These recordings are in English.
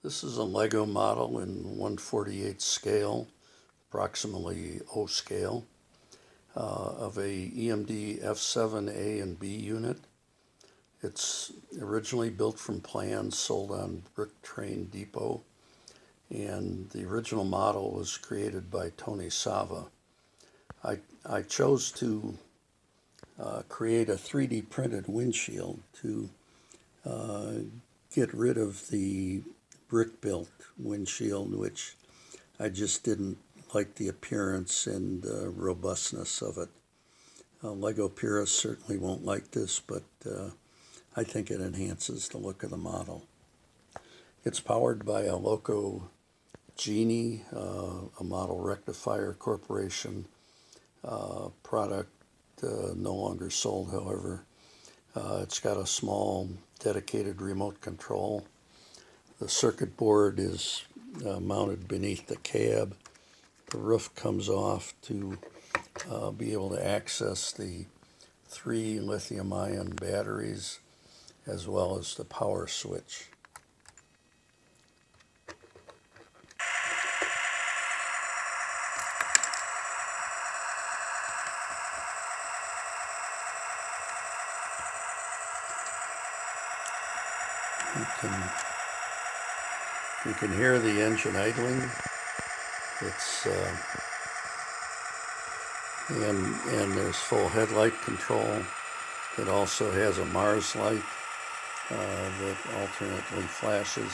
This is a Lego model in 1/48 scale, approximately O scale, of a EMD F7A and B unit. It's originally built from plans sold on Brick Train Depot, and the original model was created by Tony Sava. I chose to create a 3D printed windshield to get rid of the brick-built windshield, which I just didn't like the appearance and robustness of it. Lego purists certainly won't like this, but I think it enhances the look of the model. It's powered by a Loco Genie, a model rectifier corporation product, no longer sold, however. It's got a small dedicated remote control. The circuit board is mounted beneath the cab. The roof comes off to be able to access the 3 lithium-ion batteries as well as the power switch. You can hear the engine idling. It's and there's full headlight control. It also has a Mars light that alternately flashes.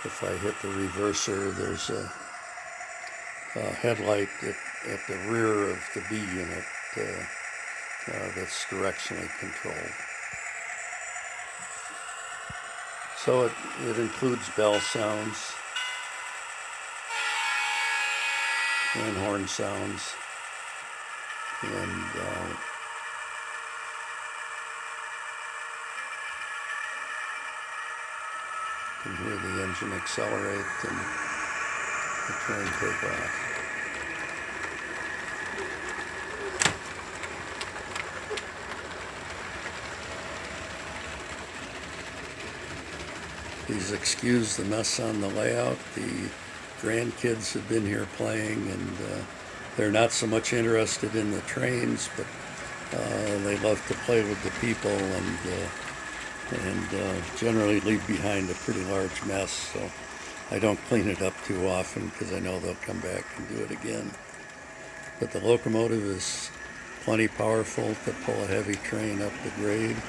If I hit the reverser, there's a headlight at the rear of the B unit that's directionally controlled. So it includes bell sounds and horn sounds, and you can hear the engine accelerate and the train take off. Please excuse the mess on the layout. The grandkids have been here playing, and they're not so much interested in the trains, but they love to play with the people and generally leave behind a pretty large mess. So I don't clean it up too often because I know they'll come back and do it again. But the locomotive is plenty powerful to pull a heavy train up the grade.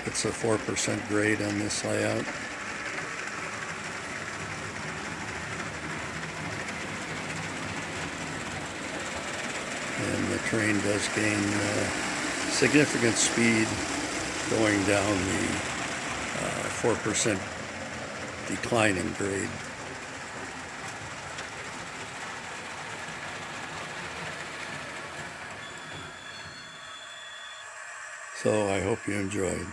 It's a 4% grade on this layout. And the train does gain significant speed going down the 4% declining grade. So I hope you enjoyed.